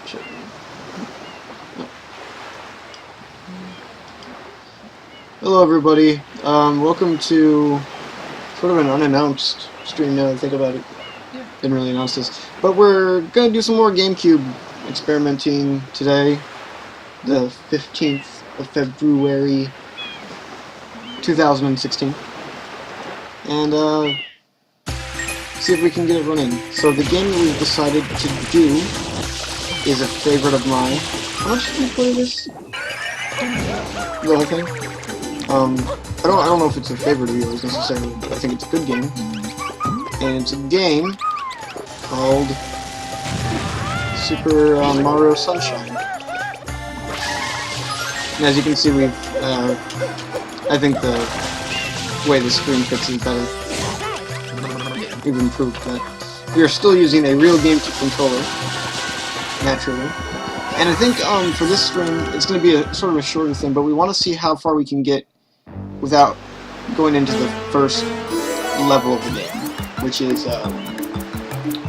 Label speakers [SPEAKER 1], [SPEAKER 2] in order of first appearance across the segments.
[SPEAKER 1] Shit. Hello everybody, welcome to sort of an unannounced stream now that I think about it.
[SPEAKER 2] Yeah.
[SPEAKER 1] Didn't really announce this. But we're gonna do some more GameCube experimenting today, the 15th of February 2016. And see if we can get it running. So the game that we've decided to do is a favorite of mine. How much did you play this? The whole thing? I don't know if it's a favorite of yours necessarily, but I think it's a good game. And it's a game called Super Mario Sunshine. And as you can see, I think the way the screen fits is better. We've improved that. We are still using a real GameCube controller, naturally. And I think for this stream, it's going to be a sort of a shorter thing, but we want to see how far we can get without going into the first level of the game, which is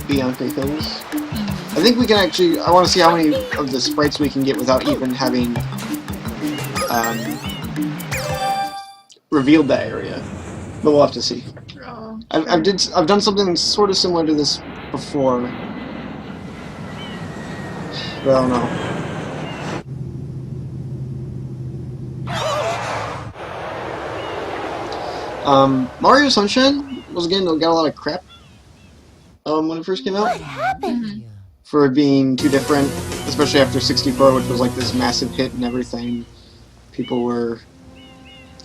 [SPEAKER 1] Bianca Hills. I think we can actually, I want to see how many of the sprites we can get without even having revealed that area, but we'll have to see. I've done something sort of similar to this before, but I don't know. Mario Sunshine was a game that got a lot of crap when it first came out.
[SPEAKER 3] What happened?
[SPEAKER 1] For it being too different, especially after 64, which was like this massive hit and everything. People were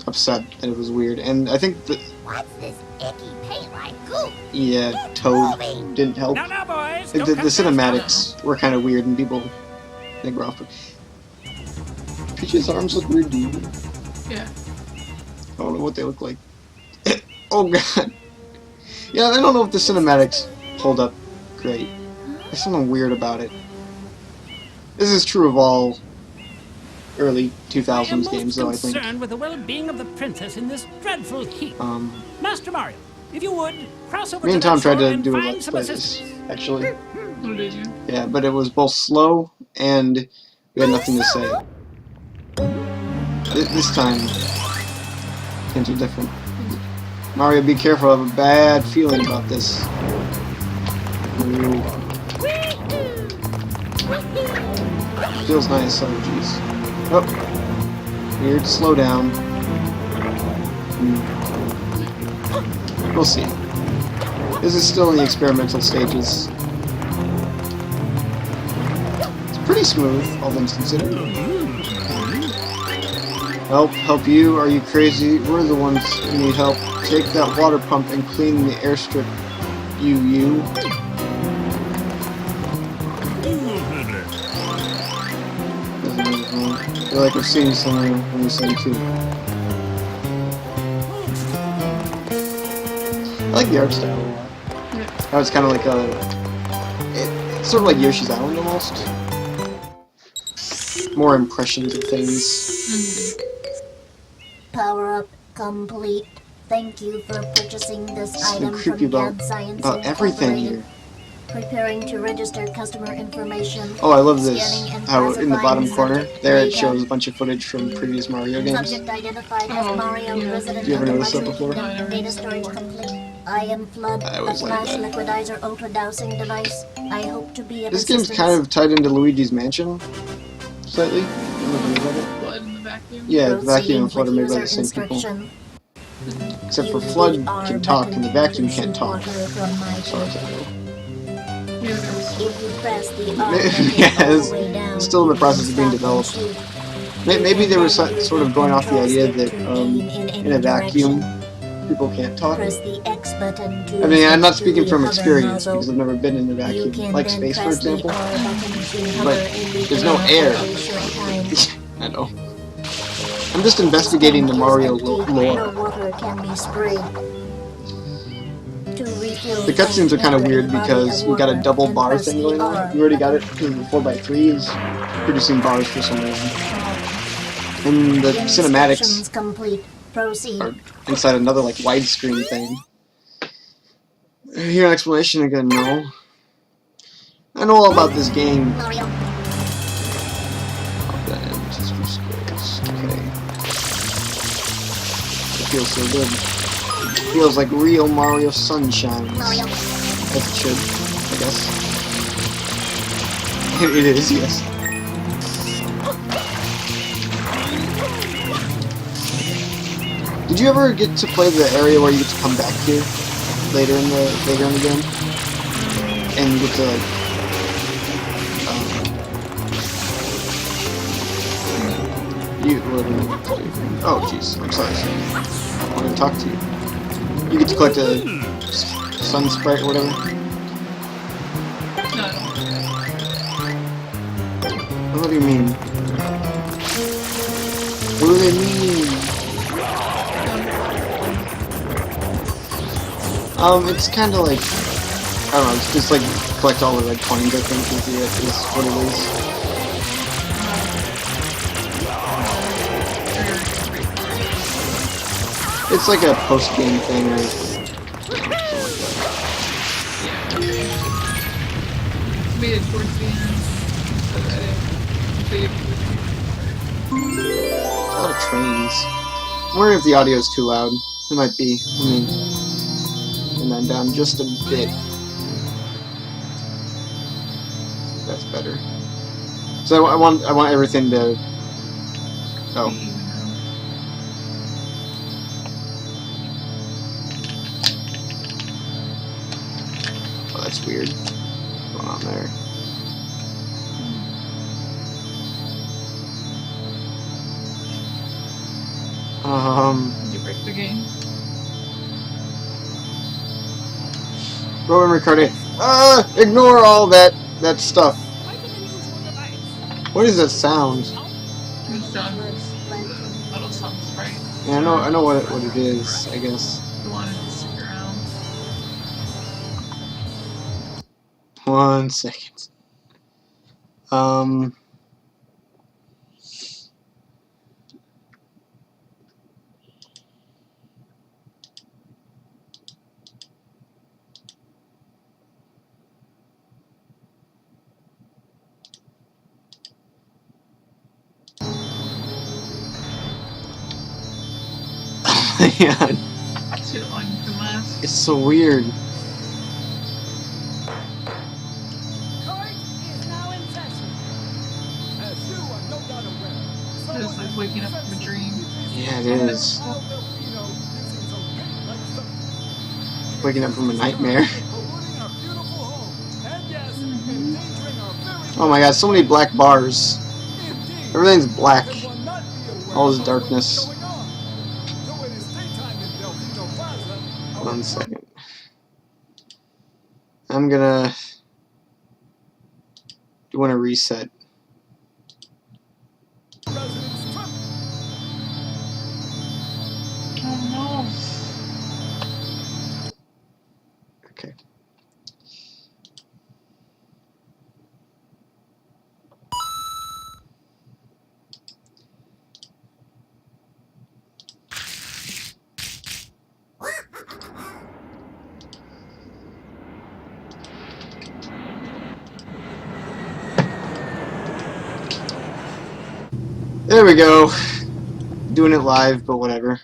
[SPEAKER 1] upset that it was weird, and I think that
[SPEAKER 3] What's this icky paint like goo?
[SPEAKER 1] yeah, Toad didn't help.
[SPEAKER 4] Now, boys,
[SPEAKER 1] The cinematics were kind of weird, and people they were off. Peach's arms look weird, dude.
[SPEAKER 2] Yeah.
[SPEAKER 1] I don't know what they look like. Oh god. Yeah, I don't know if the cinematics hold up great. There's something weird about it. This is true of all early 2000s games, though, I think.
[SPEAKER 4] concerned with the well-being of the princess in this dreadful heat. Master Mario, if you would, cross over
[SPEAKER 1] Me and
[SPEAKER 4] to
[SPEAKER 1] Tom
[SPEAKER 4] that
[SPEAKER 1] tried
[SPEAKER 4] shore
[SPEAKER 1] to
[SPEAKER 4] and
[SPEAKER 1] do a
[SPEAKER 4] find
[SPEAKER 1] Let's
[SPEAKER 4] some
[SPEAKER 1] Play this,
[SPEAKER 4] assistance.
[SPEAKER 1] actually.
[SPEAKER 2] Oh, did you?
[SPEAKER 1] Yeah, but it was both slow and we had nothing to say. This time, things are different. Mario, be careful, I have a bad feeling about this. Ooh. Feels nice, oh jeez. Oh, weird slowdown. We'll see. This is still in the experimental stages. It's pretty smooth, all things considered. Help you? Are you crazy? We're the ones who need help. Take that water pump and clean the airstrip, you. I feel like I've seen something when you said too. I like the art style a lot.
[SPEAKER 2] Yeah.
[SPEAKER 1] How it's kind of like it's sort of like Yoshi's Island almost. More impressions of things.
[SPEAKER 3] Power up complete. Thank you for purchasing this
[SPEAKER 1] Something
[SPEAKER 3] item
[SPEAKER 1] creepy
[SPEAKER 3] from
[SPEAKER 1] about
[SPEAKER 3] Gad Science
[SPEAKER 1] everything
[SPEAKER 3] Incorporated.
[SPEAKER 1] here.
[SPEAKER 3] Preparing to register customer information.
[SPEAKER 1] Oh, I love this.
[SPEAKER 3] Scanning and
[SPEAKER 1] How in the
[SPEAKER 3] classifying
[SPEAKER 1] bottom corner
[SPEAKER 3] subject
[SPEAKER 1] there it
[SPEAKER 3] data.
[SPEAKER 1] shows a bunch of footage from previous Mario games.
[SPEAKER 3] Subject identified as
[SPEAKER 2] Oh,
[SPEAKER 3] Mario,
[SPEAKER 2] yeah.
[SPEAKER 3] resident
[SPEAKER 1] Did you ever
[SPEAKER 3] of the
[SPEAKER 1] notice that
[SPEAKER 3] Mushroom
[SPEAKER 1] before?
[SPEAKER 3] Kingdom.
[SPEAKER 2] No, I never
[SPEAKER 3] Data
[SPEAKER 2] noticed
[SPEAKER 3] storage
[SPEAKER 2] before.
[SPEAKER 3] complete. I am Flood,
[SPEAKER 1] I
[SPEAKER 3] a
[SPEAKER 1] always like
[SPEAKER 3] flash
[SPEAKER 1] that.
[SPEAKER 3] liquidizer ultra dowsing device. I hope to be of
[SPEAKER 1] This game's
[SPEAKER 3] assistance.
[SPEAKER 1] kind of tied into Luigi's Mansion, slightly. I don't know if you read it.
[SPEAKER 2] Blood in the vacuum.
[SPEAKER 1] Yeah, the vacuum
[SPEAKER 3] Proceeding
[SPEAKER 1] and Flood are made by the
[SPEAKER 3] with
[SPEAKER 1] same people.
[SPEAKER 3] instruction.
[SPEAKER 1] Except for
[SPEAKER 3] Use
[SPEAKER 1] Flood
[SPEAKER 3] the R
[SPEAKER 1] can talk
[SPEAKER 3] button
[SPEAKER 1] and the vacuum
[SPEAKER 3] to
[SPEAKER 1] can't
[SPEAKER 3] shoot
[SPEAKER 1] talk.
[SPEAKER 3] water from my
[SPEAKER 1] As far as I
[SPEAKER 3] tank.
[SPEAKER 1] know.
[SPEAKER 2] Yeah, there was.
[SPEAKER 3] If you press the R
[SPEAKER 1] Maybe-
[SPEAKER 3] button
[SPEAKER 1] yeah,
[SPEAKER 3] all
[SPEAKER 1] it's
[SPEAKER 3] the way down,
[SPEAKER 1] still in the
[SPEAKER 3] you
[SPEAKER 1] process
[SPEAKER 3] can
[SPEAKER 1] of being
[SPEAKER 3] stop and
[SPEAKER 1] developed.
[SPEAKER 3] shoot.
[SPEAKER 1] Maybe they were
[SPEAKER 3] You can
[SPEAKER 1] sort of going off the
[SPEAKER 3] control
[SPEAKER 1] idea
[SPEAKER 3] stick
[SPEAKER 1] that
[SPEAKER 3] to aim in
[SPEAKER 1] in
[SPEAKER 3] any
[SPEAKER 1] a vacuum,
[SPEAKER 3] direction.
[SPEAKER 1] people can't talk.
[SPEAKER 3] Press the X button to
[SPEAKER 1] I mean, I'm not
[SPEAKER 3] switch to
[SPEAKER 1] speaking
[SPEAKER 3] the
[SPEAKER 1] from
[SPEAKER 3] hover
[SPEAKER 1] experience
[SPEAKER 3] nozzle.
[SPEAKER 1] because I've never been in a
[SPEAKER 3] You
[SPEAKER 1] vacuum,
[SPEAKER 3] can
[SPEAKER 1] like
[SPEAKER 3] then
[SPEAKER 1] space, for
[SPEAKER 3] press the
[SPEAKER 1] example.
[SPEAKER 3] R button to hover
[SPEAKER 1] But
[SPEAKER 3] in the
[SPEAKER 1] there's no
[SPEAKER 3] air
[SPEAKER 1] air.
[SPEAKER 3] for a short time.
[SPEAKER 1] I know. I'm just investigating the Mario lore.
[SPEAKER 3] No water can be sprayed. To refill
[SPEAKER 1] The cutscenes are kind of
[SPEAKER 3] tank
[SPEAKER 1] weird
[SPEAKER 3] with body
[SPEAKER 1] because
[SPEAKER 3] of
[SPEAKER 1] we got a
[SPEAKER 3] water
[SPEAKER 1] double
[SPEAKER 3] and
[SPEAKER 1] bar
[SPEAKER 3] press
[SPEAKER 1] thing
[SPEAKER 3] the
[SPEAKER 1] going on.
[SPEAKER 3] R
[SPEAKER 1] We already got it
[SPEAKER 3] button.
[SPEAKER 1] because the 4x3 is producing bars for some reason. And the cinematics
[SPEAKER 3] Instructions complete. Proceed.
[SPEAKER 1] are inside another like widescreen thing. Hear an explanation again? No. I know all about this game.
[SPEAKER 3] Mario,
[SPEAKER 1] And history scrolls. Okay. It feels so good. It feels like real Mario Sunshine.
[SPEAKER 3] Mario.
[SPEAKER 1] As it should, I guess. It is, yes. Did you ever get to play the area where you get to come back to later in the game? And you get to like oh jeez, I'm sorry. I want to talk to you. You get to collect a sun sprite or whatever.
[SPEAKER 2] No.
[SPEAKER 1] What do you mean? What do they mean? It's kind of like, I don't know, it's just like collect all the red coins, I think, is what it is. It's like a post-game thing, or something like that.
[SPEAKER 2] Made it towards the end.
[SPEAKER 1] A lot of trains. I'm wondering if the audio is too loud. It might be. I mean, turn that down just a bit. That's better. So I want everything to. Oh. Oh, that's weird. What's going on there?
[SPEAKER 2] Did you break the game?
[SPEAKER 1] Rowan Riccardi. Ignore all that stuff. What is that sound?
[SPEAKER 2] Who's done? Little something sprite.
[SPEAKER 1] Yeah, I know what it is, I guess.
[SPEAKER 2] You wanted to stick around.
[SPEAKER 1] 1 second. Yeah,
[SPEAKER 2] Too long for last.
[SPEAKER 1] it's so weird.
[SPEAKER 2] It's like waking up from a dream.
[SPEAKER 1] Yeah, it is. Waking up from a nightmare. Oh my god, so many black bars. Everything's black. All this darkness. 1 second. I'm gonna doing a reset.
[SPEAKER 2] Oh no.
[SPEAKER 1] Okay. There we go. Doing it live, but whatever.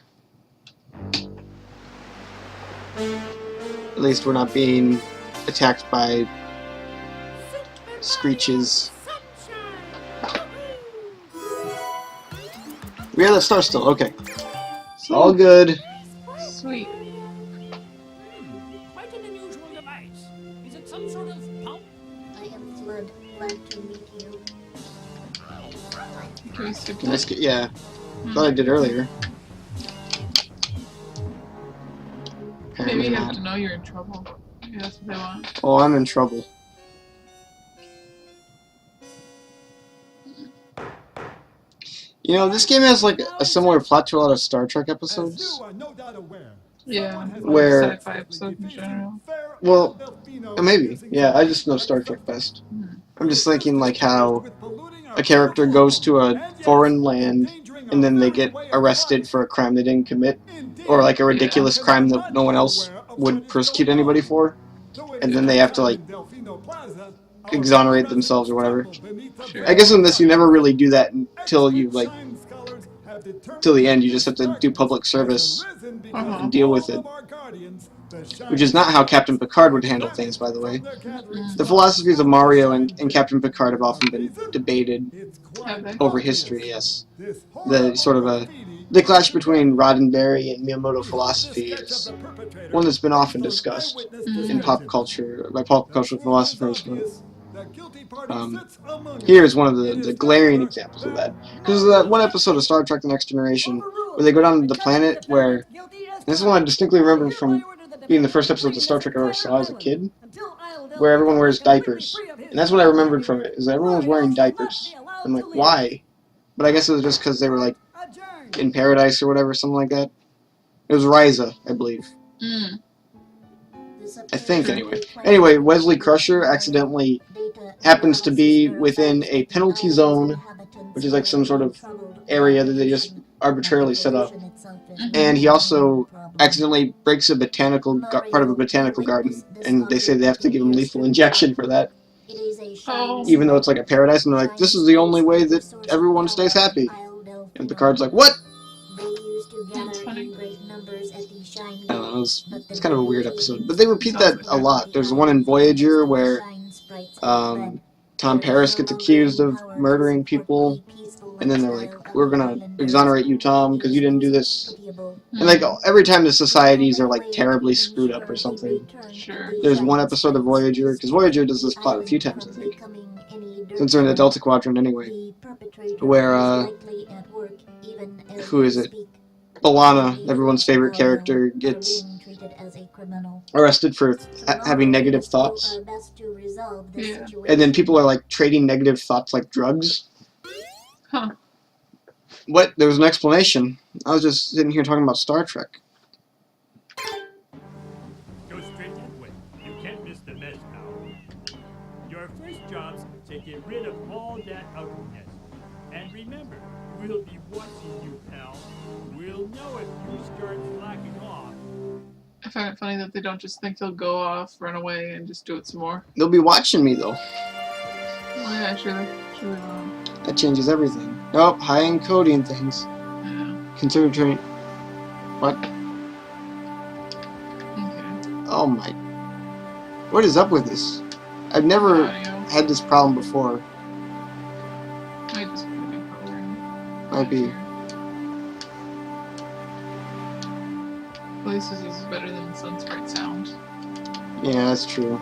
[SPEAKER 1] At least we're not being attacked by screeches. We have that star still, okay. It's all good.
[SPEAKER 2] Sweet.
[SPEAKER 4] Quite an unusual device. Is it some sort of pump?
[SPEAKER 3] I am Flood. Glad to meet you.
[SPEAKER 2] Can we skip
[SPEAKER 1] Can I
[SPEAKER 2] that?
[SPEAKER 1] skip? Yeah. Thought I did earlier.
[SPEAKER 2] Maybe
[SPEAKER 1] Apparently
[SPEAKER 2] you have
[SPEAKER 1] not.
[SPEAKER 2] to know you're in trouble. Maybe that's what they want.
[SPEAKER 1] Oh, I'm in trouble. You know, this game has like a similar plot to a lot of Star Trek episodes.
[SPEAKER 2] Yeah.
[SPEAKER 1] Where-
[SPEAKER 2] Sci-fi episode in general.
[SPEAKER 1] Well, maybe. Yeah, I just know Star Trek best. I'm just thinking like how a character goes to a foreign land and then they get arrested for a crime they didn't commit, or like a ridiculous crime that no one else would persecute anybody for, and then they have to like exonerate themselves or whatever.
[SPEAKER 2] Sure.
[SPEAKER 1] I guess in this you never really do that until you like till the end. You just have to do public service and deal with it, which is not how Captain Picard would handle things, by the way. The philosophies of Mario and Captain Picard have often been debated
[SPEAKER 2] Have they?
[SPEAKER 1] over history. Yes, the sort of the clash between Roddenberry and Miyamoto philosophy is one that's been often discussed in pop culture by pop culture philosophers. Here's one of the glaring examples of that. Because that one episode of Star Trek: The Next Generation where they go down to the planet where, this is one I distinctly remember from being the first episode of Star Trek I ever saw as a kid, where everyone wears diapers. And that's what I remembered from it, is that everyone was wearing diapers. I'm like, why? But I guess it was just because they were like in paradise or whatever, something like that. It was Ryza, I believe.
[SPEAKER 2] Mm.
[SPEAKER 1] I think, anyway. Anyway, Wesley Crusher accidentally happens to be within a penalty zone, which is like some sort of area that they just arbitrarily set up. And he also accidentally breaks a part of a botanical garden, and they say they have to give him lethal injection for that.
[SPEAKER 2] Oh.
[SPEAKER 1] Even though it's like a paradise, and they're like, this is the only way that everyone stays happy. And Picard's like, what?
[SPEAKER 2] That's funny.
[SPEAKER 1] I don't know, it's kind of a weird episode. But they repeat that a lot. There's one in Voyager where Tom Paris gets accused of murdering people, and then they're like, we're gonna exonerate you, Tom, because you didn't do this. And like every time the societies are like terribly screwed up or something.
[SPEAKER 2] Sure.
[SPEAKER 1] There's one episode of Voyager, because Voyager does this plot a few times, I think, since they're in the Delta Quadrant anyway, where, who is it? Balana, everyone's favorite character, gets arrested for having negative thoughts.
[SPEAKER 2] Yeah.
[SPEAKER 1] And then people are like trading negative thoughts like drugs.
[SPEAKER 2] Huh.
[SPEAKER 1] What? There was an explanation. I was just sitting here talking about Star Trek.
[SPEAKER 4] Go straight that way. You can't miss the mess now. Your first job's to get rid of all that ugliness. And remember, we'll be watching you, pal. We'll know if you start slacking off.
[SPEAKER 2] I find it funny that they don't just think he'll go off, run away, and just do it some more.
[SPEAKER 1] They'll be watching me, though.
[SPEAKER 2] Oh yeah, sure they will.
[SPEAKER 1] That changes everything. Oh, high encoding things.
[SPEAKER 2] Yeah.
[SPEAKER 1] Consider turning... What?
[SPEAKER 2] Okay.
[SPEAKER 1] Oh my... What is up with this? I've never
[SPEAKER 2] Audio.
[SPEAKER 1] had this problem before.
[SPEAKER 2] I just put it in program.
[SPEAKER 1] Might be.
[SPEAKER 2] At least this is better than Sunsprite sound.
[SPEAKER 1] Yeah, that's true.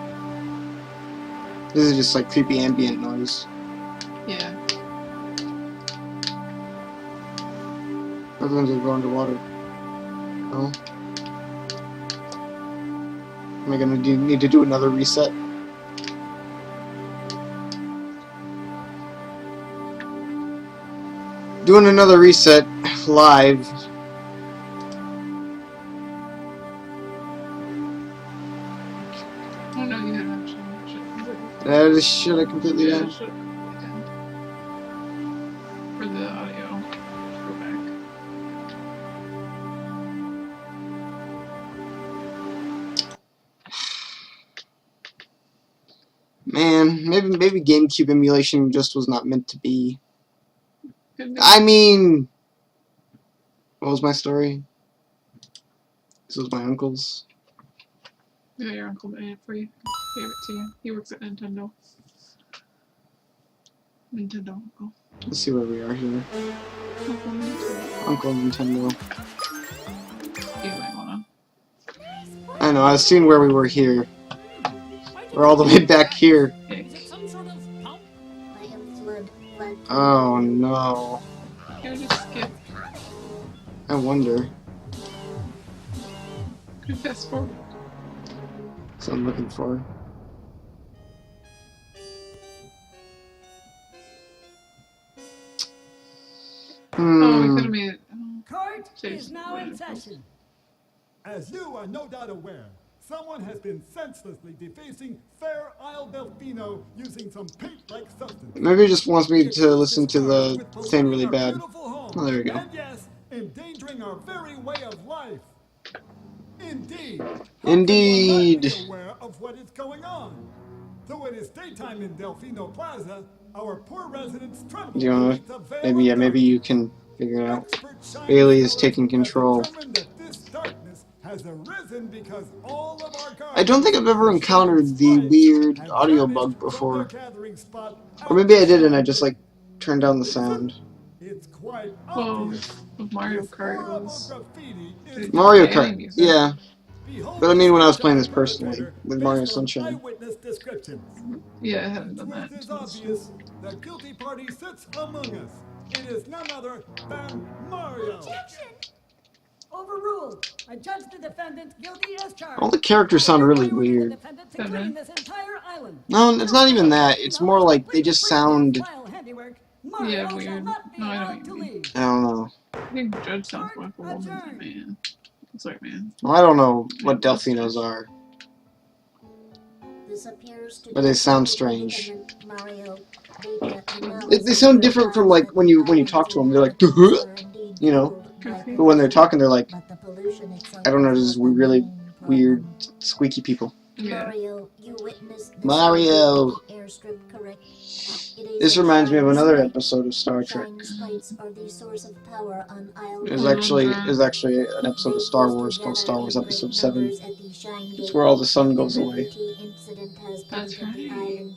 [SPEAKER 1] This is just like creepy ambient noise.
[SPEAKER 2] Yeah.
[SPEAKER 1] Everyone's gonna go underwater. Oh. Am I gonna need to do another reset? Doing another reset live.
[SPEAKER 2] Oh no, you had an option.
[SPEAKER 1] Should I completely
[SPEAKER 2] Yeah,
[SPEAKER 1] done?
[SPEAKER 2] shut it down. For the audio. Go back.
[SPEAKER 1] Man, maybe GameCube emulation just was not meant to be.
[SPEAKER 2] Could be.
[SPEAKER 1] I mean, what was my story? This was my uncle's.
[SPEAKER 2] Yeah, your uncle made it for you. Gave it to you. He works at Nintendo. Nintendo uncle.
[SPEAKER 1] Let's see where we are here.
[SPEAKER 2] Uncle Nintendo.
[SPEAKER 1] Uncle Nintendo.
[SPEAKER 2] You might wanna.
[SPEAKER 1] I know, I was seeing where we were here. We're all the way back here.
[SPEAKER 2] Hey,
[SPEAKER 4] Is it some sort of pump?
[SPEAKER 3] I am flood.
[SPEAKER 1] Oh no.
[SPEAKER 2] here, just skip.
[SPEAKER 1] I wonder.
[SPEAKER 2] Could fast forward.
[SPEAKER 1] That's what I'm looking for.
[SPEAKER 2] Oh, we could have made it. Oh,
[SPEAKER 4] Court
[SPEAKER 2] Chase,
[SPEAKER 4] is now in
[SPEAKER 2] whatever.
[SPEAKER 4] session.
[SPEAKER 5] As you are no doubt aware, someone has been senselessly defacing Fair Isle Delfino using some paint-like substance.
[SPEAKER 1] Maybe it just wants me to listen to the thing really bad. Oh, there we go.
[SPEAKER 5] And yes, endangering our very way of life. Indeed. How
[SPEAKER 1] Indeed.
[SPEAKER 5] can one not be aware of what is going on? Though it is daytime in Delfino Plaza, our poor residents tremble
[SPEAKER 1] Do you know,
[SPEAKER 5] beneath the veil
[SPEAKER 1] maybe, yeah,
[SPEAKER 5] of
[SPEAKER 1] maybe
[SPEAKER 5] darkness.
[SPEAKER 1] you can figure it out.
[SPEAKER 5] Expert shine
[SPEAKER 1] Bailey is
[SPEAKER 5] explorers
[SPEAKER 1] taking
[SPEAKER 5] have
[SPEAKER 1] control.
[SPEAKER 5] determined that this darkness has arisen because all of our
[SPEAKER 1] I don't think I've ever encountered the weird
[SPEAKER 5] have
[SPEAKER 1] audio
[SPEAKER 5] vanished
[SPEAKER 1] bug
[SPEAKER 5] from
[SPEAKER 1] before.
[SPEAKER 5] their gathering spot
[SPEAKER 1] Or
[SPEAKER 5] at
[SPEAKER 1] maybe I
[SPEAKER 5] the
[SPEAKER 1] did and I
[SPEAKER 5] Shine
[SPEAKER 1] just
[SPEAKER 5] Pit.
[SPEAKER 1] like turned down the
[SPEAKER 5] Is it?
[SPEAKER 1] sound.
[SPEAKER 5] It's quite
[SPEAKER 2] Well,
[SPEAKER 5] obvious.
[SPEAKER 2] with Mario
[SPEAKER 5] This
[SPEAKER 2] Kart, it
[SPEAKER 5] horrible
[SPEAKER 2] was.
[SPEAKER 5] graffiti
[SPEAKER 2] They
[SPEAKER 5] is
[SPEAKER 2] didn't
[SPEAKER 1] Mario
[SPEAKER 2] play any
[SPEAKER 1] Kart,
[SPEAKER 2] music.
[SPEAKER 1] yeah.
[SPEAKER 5] Behold
[SPEAKER 1] But I
[SPEAKER 5] the
[SPEAKER 1] mean when I was
[SPEAKER 5] sunshine
[SPEAKER 1] playing this personally,
[SPEAKER 5] perpetrator
[SPEAKER 1] with
[SPEAKER 5] based
[SPEAKER 1] Mario
[SPEAKER 5] on
[SPEAKER 1] Sunshine.
[SPEAKER 5] eyewitness descriptions.
[SPEAKER 2] Yeah, I
[SPEAKER 5] The
[SPEAKER 2] haven't done that.
[SPEAKER 5] truth is
[SPEAKER 2] so it's-
[SPEAKER 5] obvious. The guilty party sits among us. It is none other than Mario.
[SPEAKER 6] Overruled. I judge the defendant guilty as charged.
[SPEAKER 1] All the characters sound really
[SPEAKER 6] The
[SPEAKER 1] weird.
[SPEAKER 6] defendant to
[SPEAKER 2] Don't know.
[SPEAKER 6] clean this entire island.
[SPEAKER 1] No, it's not even that. It's more like they just sound,
[SPEAKER 6] Vile handiwork. Mario
[SPEAKER 2] Yeah,
[SPEAKER 6] shall
[SPEAKER 2] weird.
[SPEAKER 6] not be
[SPEAKER 2] No, I know
[SPEAKER 6] allowed
[SPEAKER 2] what
[SPEAKER 6] to
[SPEAKER 2] you mean.
[SPEAKER 6] leave.
[SPEAKER 1] I don't know.
[SPEAKER 2] I think Judge sounds more like a woman than a
[SPEAKER 6] Adjourned.
[SPEAKER 2] man. Sorry, man.
[SPEAKER 1] Well, I don't know what Delfinos are.
[SPEAKER 3] This appears to
[SPEAKER 1] But they
[SPEAKER 3] be
[SPEAKER 1] sound
[SPEAKER 3] the
[SPEAKER 1] strange.
[SPEAKER 3] predicament Mario, Data, and
[SPEAKER 1] They sound different from like when you talk to them. They're like, you know. But when they're talking, they're like,
[SPEAKER 3] But the pollution itself
[SPEAKER 1] I don't know,
[SPEAKER 3] is
[SPEAKER 1] just
[SPEAKER 3] not the
[SPEAKER 1] really
[SPEAKER 3] main
[SPEAKER 1] weird,
[SPEAKER 3] problem.
[SPEAKER 1] squeaky people.
[SPEAKER 2] Yeah.
[SPEAKER 3] Mario, you witnessed this
[SPEAKER 1] Mario.
[SPEAKER 3] airstrip, correct? It is
[SPEAKER 1] This
[SPEAKER 3] a
[SPEAKER 1] reminds me of
[SPEAKER 3] shine
[SPEAKER 1] another
[SPEAKER 3] spike.
[SPEAKER 1] episode of Star Trek.
[SPEAKER 3] Shine spikes are the source of power on Isle
[SPEAKER 1] It was
[SPEAKER 3] Island.
[SPEAKER 1] actually an episode of Star Wars called Star Wars Episode 7.
[SPEAKER 3] It's
[SPEAKER 1] It's where all the sun goes away.
[SPEAKER 2] That's right.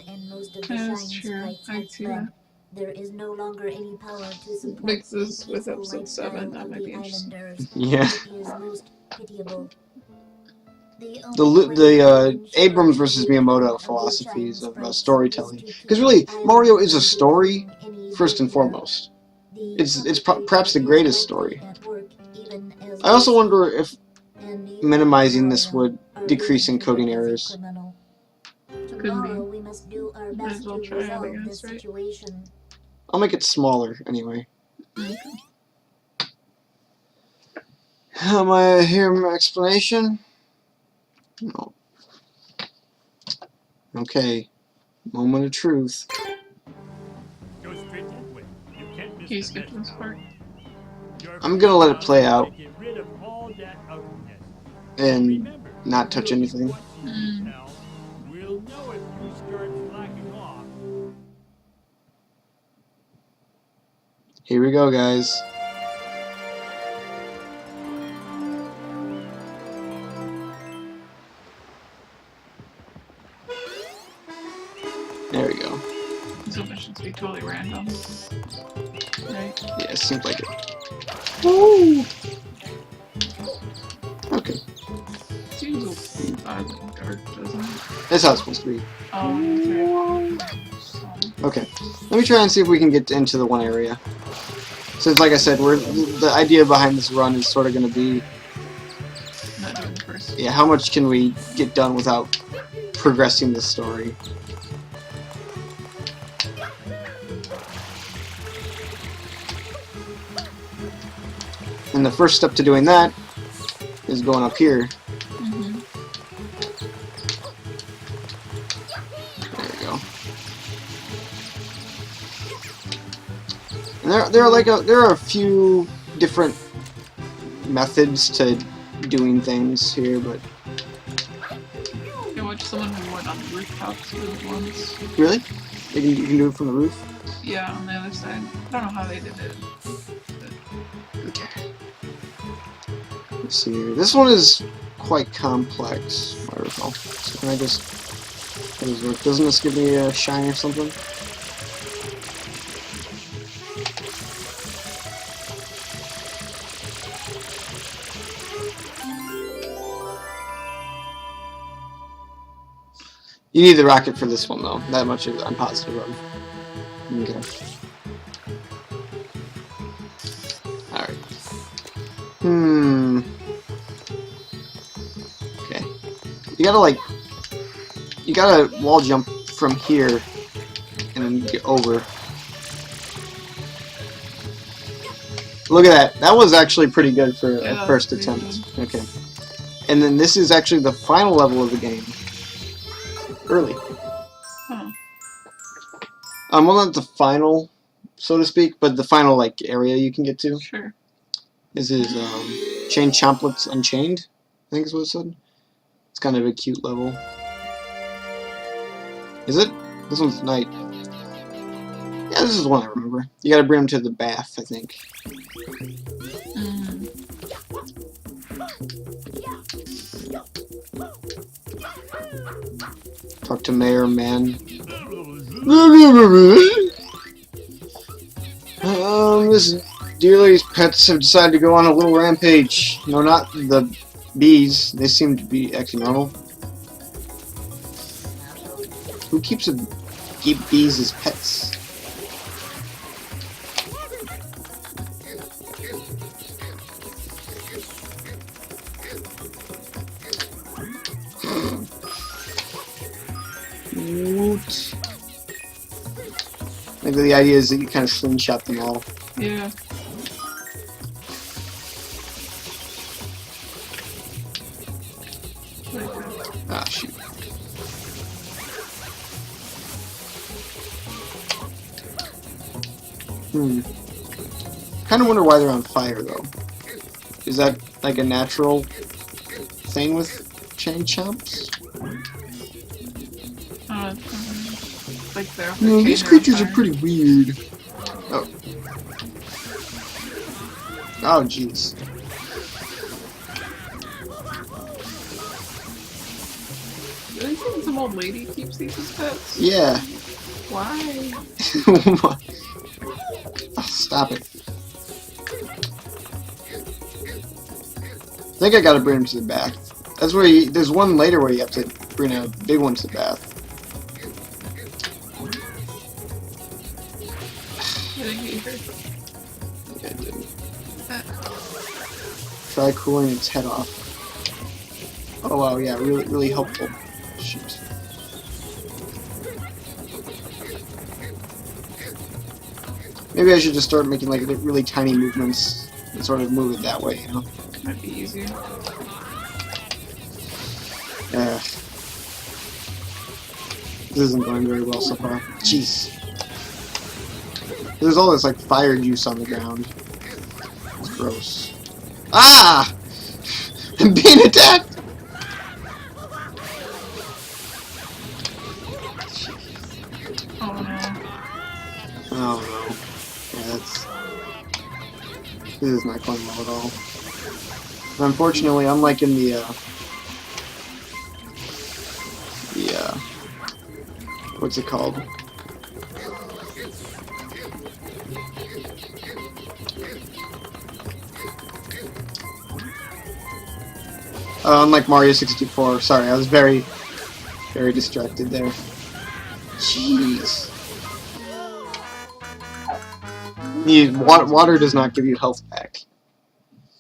[SPEAKER 3] That's
[SPEAKER 2] That's true. I see that.
[SPEAKER 3] There is no longer any power to support
[SPEAKER 2] Mixes
[SPEAKER 3] the
[SPEAKER 2] with
[SPEAKER 3] peaceful
[SPEAKER 2] episode 7,
[SPEAKER 3] lifestyle
[SPEAKER 2] that
[SPEAKER 3] of
[SPEAKER 2] might
[SPEAKER 3] the
[SPEAKER 2] be interesting.
[SPEAKER 3] islanders.
[SPEAKER 1] Yeah.
[SPEAKER 3] It is most pitiable.
[SPEAKER 1] The Abrams versus Miyamoto philosophies of storytelling. Because really, Mario is a story, first and foremost. It's perhaps the greatest story. I also wonder if minimizing this would decrease encoding errors.
[SPEAKER 3] Tomorrow we must do our
[SPEAKER 2] Might
[SPEAKER 3] best
[SPEAKER 2] as well
[SPEAKER 3] to
[SPEAKER 2] try it, I
[SPEAKER 3] resolve
[SPEAKER 2] guess,
[SPEAKER 3] this
[SPEAKER 2] right?
[SPEAKER 3] situation.
[SPEAKER 1] I'll make it smaller, anyway. Am I hear my explanation? No. Okay. Moment of truth.
[SPEAKER 4] Go straight that way. You can't miss
[SPEAKER 2] Can you
[SPEAKER 4] the
[SPEAKER 2] skip
[SPEAKER 4] mess
[SPEAKER 2] this
[SPEAKER 4] now.
[SPEAKER 2] part?
[SPEAKER 4] Your
[SPEAKER 1] I'm gonna let it
[SPEAKER 4] first
[SPEAKER 1] play
[SPEAKER 4] job
[SPEAKER 1] out.
[SPEAKER 4] is to get rid of all that ugliness.
[SPEAKER 1] And
[SPEAKER 4] Remember,
[SPEAKER 1] not touch
[SPEAKER 4] we'll be
[SPEAKER 1] anything.
[SPEAKER 4] watching you, pal. We'll know if you start slacking off.
[SPEAKER 1] Here we go, guys. There we go.
[SPEAKER 2] So it should be totally random. Right?
[SPEAKER 1] Yeah, it seems like it. Woo! Okay,
[SPEAKER 2] Seems oddly dark, doesn't it?
[SPEAKER 1] that's how it's supposed to be.
[SPEAKER 2] Oh, okay.
[SPEAKER 1] Okay, let me try and see if we can get into the one area. Since, like I said, the idea behind this run is sort of going to be,
[SPEAKER 2] Not doing the first.
[SPEAKER 1] yeah, how much can we get done without progressing the story? And the first step to doing that is going up here.
[SPEAKER 2] Mm-hmm.
[SPEAKER 1] There we go. And there are a few different methods to doing things here, but
[SPEAKER 2] I watched someone who went on the rooftops with it once.
[SPEAKER 1] really, you can do it from the roof.
[SPEAKER 2] Yeah, on the other side. I don't know how they did it.
[SPEAKER 1] Okay. Let's see here. This one is quite complex, if I recall. So can I just... how does it work? Doesn't this give me a shine or something? You need the rocket for this one, though. That much I'm positive of. Okay. Alright. Okay. You gotta wall jump from here and then get over. Look at that. That was actually pretty good for
[SPEAKER 2] Yeah,
[SPEAKER 1] a first
[SPEAKER 2] pretty
[SPEAKER 1] attempt. Okay. And then this is actually the final level of the game. Early.
[SPEAKER 2] Huh.
[SPEAKER 1] Well, not the final, so to speak, but the final, like, area you can get to.
[SPEAKER 2] Sure.
[SPEAKER 1] This is, Chain Chomplets Unchained, I think is what it said. It's kind of a cute level. Is it? This one's night. Yeah, this is one I remember. You gotta bring him to the bath, I think.
[SPEAKER 2] Mm.
[SPEAKER 1] Talk to Mayor Man. This dear lady's pets have decided to go on a little rampage. No, not the bees. They seem to be acting normal. Who keep bees as pets? What? Maybe the idea is that you kind of slingshot them all.
[SPEAKER 2] Yeah.
[SPEAKER 1] Ah, shoot. Kind of wonder why they're on fire, though. Is that like a natural thing with chain chomps?
[SPEAKER 2] Like they're
[SPEAKER 1] No, these creatures are pretty weird. Oh. Oh, jeez.
[SPEAKER 2] Really think some old lady keeps these as pets?
[SPEAKER 1] Yeah.
[SPEAKER 2] Why?
[SPEAKER 1] Oh, stop it. I think I gotta bring him to the bath. That's where there's one later where you have to bring a big one to the bath.
[SPEAKER 2] I think he hurt.
[SPEAKER 1] Okay, I didn't. Try cooling its head off. Oh wow, yeah, really helpful. Shoot. Maybe I should just start making like really tiny movements and sort of move it that way, you know?
[SPEAKER 2] Might be easier.
[SPEAKER 1] This isn't going very well so far. Jeez. There's all this like fire juice on the ground. It's gross. Ah! I'm being attacked!
[SPEAKER 2] Oh no.
[SPEAKER 1] Oh no. Yeah, this is not going well at all. And unfortunately, unlike in the what's it called? Unlike Mario 64, sorry, I was very distracted there. Jeez. Water does not give you health back.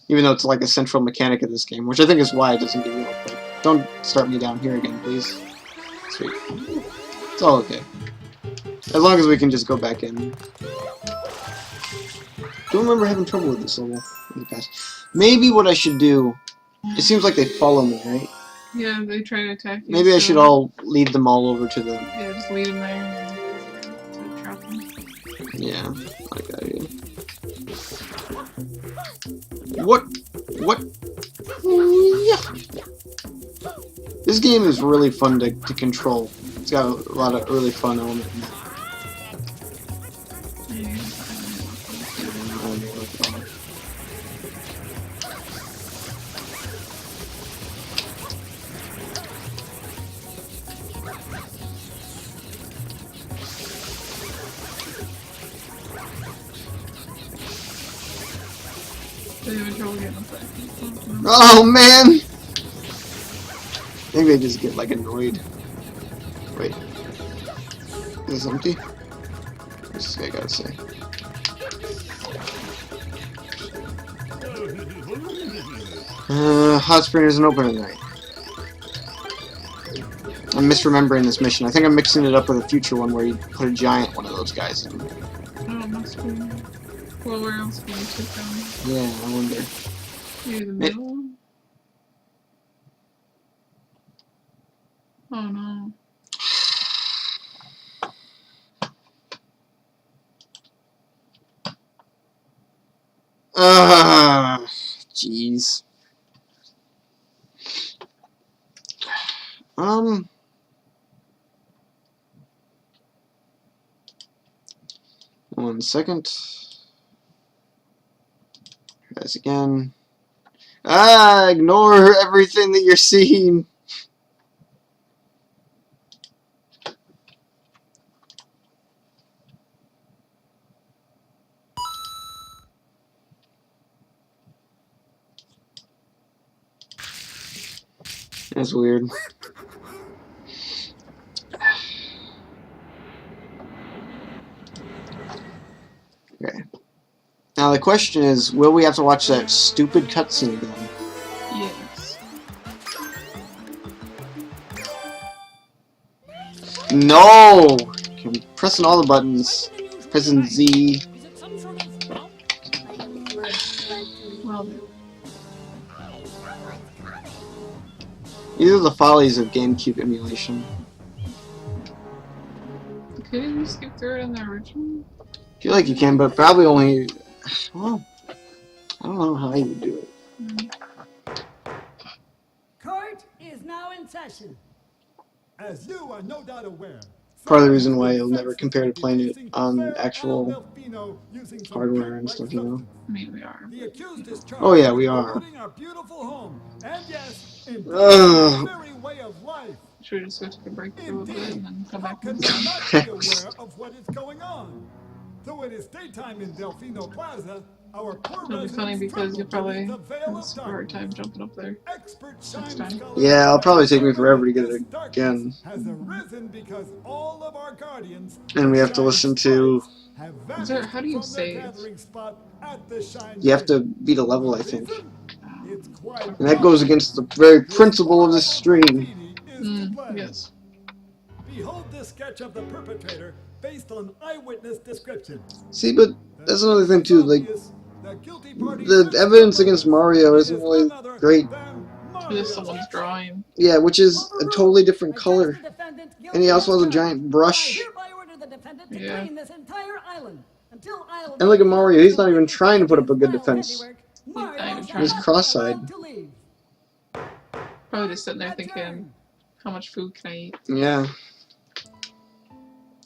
[SPEAKER 1] Even though it's like a central mechanic of this game, which I think is why it doesn't give you health back. Don't start me down here again, please. Sweet. It's all okay. As long as we can just go back in. Don't remember having trouble with this level in the past. Maybe what I should do... It seems like they follow me, right?
[SPEAKER 2] Yeah, they try to attack you.
[SPEAKER 1] Maybe I
[SPEAKER 2] so-
[SPEAKER 1] should all lead them all over to the...
[SPEAKER 2] Yeah, just leave them there and trap them.
[SPEAKER 1] Yeah, I like that idea. What? Yeah. This game is really fun to control. It's got a lot of really fun elements in it.
[SPEAKER 2] They have trouble getting up there.
[SPEAKER 1] Oh man! Maybe I just get like annoyed. Wait. Is this empty? What's this guy gotta say? Hot Spring isn't open tonight. I'm misremembering this mission. I think I'm mixing it up with a future one where you put a giant one of those guys in.
[SPEAKER 2] Oh, must be. Well, where else can you take them?
[SPEAKER 1] Yeah, I wonder.
[SPEAKER 2] Maybe the middle one? Oh no.
[SPEAKER 1] Jeez. 1 second. Guys, again. Ah, ignore everything that you're seeing. That's weird. Okay. Now the question is, will we have to watch that stupid cutscene again?
[SPEAKER 2] Yes.
[SPEAKER 1] No! I'm pressing all the buttons. Pressing Z.
[SPEAKER 6] Is it some sort of bomb?
[SPEAKER 3] I am glad to meet
[SPEAKER 2] Well,
[SPEAKER 3] you.
[SPEAKER 1] These are the follies of GameCube emulation.
[SPEAKER 2] couldn't you skip through it in the original?
[SPEAKER 1] I feel like you can, but probably only... Well, I don't know how you would do it.
[SPEAKER 6] Court is now in session.
[SPEAKER 5] As you are no doubt aware,
[SPEAKER 1] Part of the
[SPEAKER 5] someone
[SPEAKER 1] reason
[SPEAKER 5] has
[SPEAKER 1] why
[SPEAKER 5] been
[SPEAKER 1] you'll never compare to playing it
[SPEAKER 5] defacing
[SPEAKER 1] on
[SPEAKER 5] fair
[SPEAKER 1] actual
[SPEAKER 5] Al Delfino using some
[SPEAKER 1] hardware and
[SPEAKER 5] paint-like
[SPEAKER 1] stuff, you know?
[SPEAKER 5] substance.
[SPEAKER 2] I mean, we are.
[SPEAKER 5] The accused is charged
[SPEAKER 1] Oh, yeah, we
[SPEAKER 5] with
[SPEAKER 1] are.
[SPEAKER 5] polluting our beautiful home, and yes, improving
[SPEAKER 1] Ugh.
[SPEAKER 5] our very way of life.
[SPEAKER 2] Should we just go take a break for a little bit and
[SPEAKER 5] Indeed,
[SPEAKER 2] then come
[SPEAKER 5] how
[SPEAKER 2] back
[SPEAKER 5] can
[SPEAKER 2] and
[SPEAKER 5] you not be aware of what is going on? Though it is daytime in Delfino Plaza, our poor
[SPEAKER 2] It'll be
[SPEAKER 5] residents
[SPEAKER 2] funny because you'll
[SPEAKER 5] tremble
[SPEAKER 2] probably
[SPEAKER 5] beneath the
[SPEAKER 2] have
[SPEAKER 5] veil
[SPEAKER 2] a
[SPEAKER 5] of
[SPEAKER 2] hard time
[SPEAKER 5] darkness.
[SPEAKER 2] jumping up there.
[SPEAKER 5] Expert
[SPEAKER 2] Next
[SPEAKER 5] shine
[SPEAKER 2] time.
[SPEAKER 5] scholars
[SPEAKER 1] Yeah, it'll
[SPEAKER 5] have
[SPEAKER 1] probably take me
[SPEAKER 5] determined
[SPEAKER 1] forever to
[SPEAKER 5] that
[SPEAKER 1] get
[SPEAKER 5] this
[SPEAKER 1] it
[SPEAKER 5] darkness
[SPEAKER 1] again.
[SPEAKER 5] Has arisen because all of our guardians,
[SPEAKER 1] And we
[SPEAKER 5] the
[SPEAKER 1] have to
[SPEAKER 5] Shine
[SPEAKER 1] listen to...
[SPEAKER 5] Sprites, have
[SPEAKER 2] Is there-
[SPEAKER 5] vanished
[SPEAKER 2] how do you
[SPEAKER 5] from their
[SPEAKER 2] save?
[SPEAKER 5] gathering spot at the Shine
[SPEAKER 1] You have to
[SPEAKER 5] Gate.
[SPEAKER 1] beat a level,
[SPEAKER 5] The
[SPEAKER 1] I think.
[SPEAKER 5] reason? It's quite
[SPEAKER 1] And that goes
[SPEAKER 5] obvious.
[SPEAKER 1] against the very
[SPEAKER 5] This
[SPEAKER 1] principle of this
[SPEAKER 5] horrible
[SPEAKER 1] stream.
[SPEAKER 5] graffiti is to blame.
[SPEAKER 2] Yes.
[SPEAKER 5] Behold this sketch of the perpetrator based on eyewitness description.
[SPEAKER 1] See, but that's another thing too, like,
[SPEAKER 5] The guilty party
[SPEAKER 1] the
[SPEAKER 5] is
[SPEAKER 1] evidence
[SPEAKER 5] the
[SPEAKER 1] against
[SPEAKER 5] murderer.
[SPEAKER 1] Mario
[SPEAKER 5] It
[SPEAKER 1] isn't
[SPEAKER 5] is
[SPEAKER 1] really
[SPEAKER 5] none other
[SPEAKER 1] great.
[SPEAKER 5] than
[SPEAKER 2] Just
[SPEAKER 5] Mario.
[SPEAKER 2] someone's drawing.
[SPEAKER 1] Yeah, which is a totally different
[SPEAKER 6] I judge
[SPEAKER 1] color.
[SPEAKER 6] the defendant guilty
[SPEAKER 1] And he also
[SPEAKER 6] as
[SPEAKER 1] has a
[SPEAKER 6] charged.
[SPEAKER 1] giant brush.
[SPEAKER 6] I hereby order the defendant to
[SPEAKER 2] Yeah.
[SPEAKER 6] clean this entire island until Isle
[SPEAKER 1] And look at
[SPEAKER 6] Delfino
[SPEAKER 1] Mario, he's not
[SPEAKER 6] completely
[SPEAKER 1] even trying to put up a good
[SPEAKER 6] vile
[SPEAKER 1] defense.
[SPEAKER 6] handiwork.
[SPEAKER 2] not
[SPEAKER 6] Mario
[SPEAKER 2] even
[SPEAKER 6] shall
[SPEAKER 2] trying.
[SPEAKER 1] He's
[SPEAKER 6] not be
[SPEAKER 1] cross-eyed.
[SPEAKER 6] allowed to leave.
[SPEAKER 2] Probably just sitting there
[SPEAKER 6] Adjourn.
[SPEAKER 2] thinking, how much food can I eat?
[SPEAKER 1] Yeah.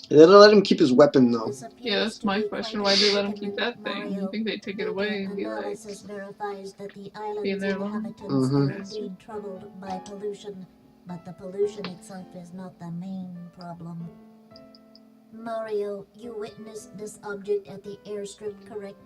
[SPEAKER 1] They let him keep his weapon though.
[SPEAKER 3] This appears
[SPEAKER 2] Yeah, that's
[SPEAKER 3] to
[SPEAKER 2] my
[SPEAKER 3] be
[SPEAKER 2] question.
[SPEAKER 3] quite
[SPEAKER 2] Why'd they let him keep
[SPEAKER 3] significant,
[SPEAKER 2] that thing?
[SPEAKER 3] Mario.
[SPEAKER 2] You think they'd take it away and be like,
[SPEAKER 3] Analysis verifies that the
[SPEAKER 2] Being
[SPEAKER 3] island's
[SPEAKER 2] there alone?
[SPEAKER 3] inhabitants
[SPEAKER 1] Mhm.
[SPEAKER 3] are indeed troubled by pollution, but the pollution itself is not the main problem. Mario, you witnessed this object at the airstrip, correct?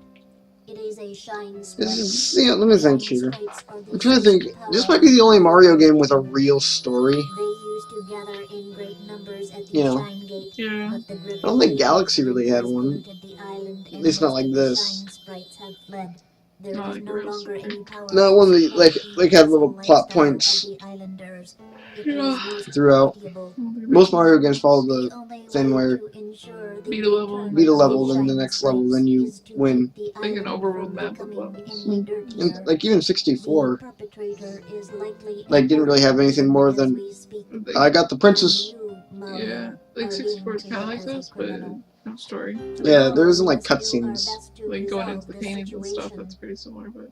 [SPEAKER 3] It is a shine sprite.
[SPEAKER 1] This is, yeah, let me think
[SPEAKER 3] Shine
[SPEAKER 1] here.
[SPEAKER 3] sprites are the
[SPEAKER 1] I'm trying to think,
[SPEAKER 3] source of
[SPEAKER 1] this
[SPEAKER 3] power
[SPEAKER 1] might be the only
[SPEAKER 3] of
[SPEAKER 1] Mario game with a real story.
[SPEAKER 3] They used to gather in great numbers at the
[SPEAKER 1] You know.
[SPEAKER 3] Shine Gate,
[SPEAKER 2] yeah.
[SPEAKER 3] but the
[SPEAKER 1] I don't think Galaxy really had
[SPEAKER 3] has
[SPEAKER 1] one.
[SPEAKER 3] polluted the island,
[SPEAKER 1] At
[SPEAKER 3] and
[SPEAKER 1] least not
[SPEAKER 3] most
[SPEAKER 1] like
[SPEAKER 3] of the
[SPEAKER 1] this.
[SPEAKER 3] Shine sprites have fled. There
[SPEAKER 2] Not
[SPEAKER 3] is
[SPEAKER 2] like
[SPEAKER 3] no
[SPEAKER 2] real
[SPEAKER 3] longer
[SPEAKER 2] story.
[SPEAKER 3] any power.
[SPEAKER 1] No, one that, like had little plot
[SPEAKER 3] lifestyle of
[SPEAKER 1] points
[SPEAKER 3] the islanders. It
[SPEAKER 2] Yeah.
[SPEAKER 3] is most
[SPEAKER 1] throughout.
[SPEAKER 3] pitiable.
[SPEAKER 1] Most Mario games follow
[SPEAKER 3] The
[SPEAKER 1] the
[SPEAKER 3] only
[SPEAKER 1] thing
[SPEAKER 3] way
[SPEAKER 1] where
[SPEAKER 3] to ensure the
[SPEAKER 2] Beat a level,
[SPEAKER 3] return
[SPEAKER 1] beat a
[SPEAKER 3] of
[SPEAKER 1] level,
[SPEAKER 3] the
[SPEAKER 1] then the
[SPEAKER 3] Shine
[SPEAKER 1] next level, then
[SPEAKER 3] sprites
[SPEAKER 1] you
[SPEAKER 3] is to
[SPEAKER 1] win.
[SPEAKER 3] keep the
[SPEAKER 2] Like an
[SPEAKER 3] island
[SPEAKER 2] overworld
[SPEAKER 3] from
[SPEAKER 2] map of
[SPEAKER 3] becoming
[SPEAKER 2] levels.
[SPEAKER 3] any dirtier.
[SPEAKER 1] And, like even 64,
[SPEAKER 3] The perpetrator is likely
[SPEAKER 1] like didn't really have anything more
[SPEAKER 3] as
[SPEAKER 1] than
[SPEAKER 3] we speak.
[SPEAKER 1] I got the princess.
[SPEAKER 3] And you, Mario,
[SPEAKER 2] Yeah. Like
[SPEAKER 3] are
[SPEAKER 2] 64 is
[SPEAKER 3] being
[SPEAKER 2] kind of like
[SPEAKER 3] treated as a
[SPEAKER 2] this, but
[SPEAKER 3] criminal.
[SPEAKER 2] no story.
[SPEAKER 1] Yeah, there isn't like
[SPEAKER 3] Let's do our
[SPEAKER 1] cutscenes.
[SPEAKER 3] best to
[SPEAKER 2] Like going
[SPEAKER 3] resolve
[SPEAKER 2] into the
[SPEAKER 3] this
[SPEAKER 2] paintings and stuff,
[SPEAKER 3] situation.
[SPEAKER 2] that's pretty similar, but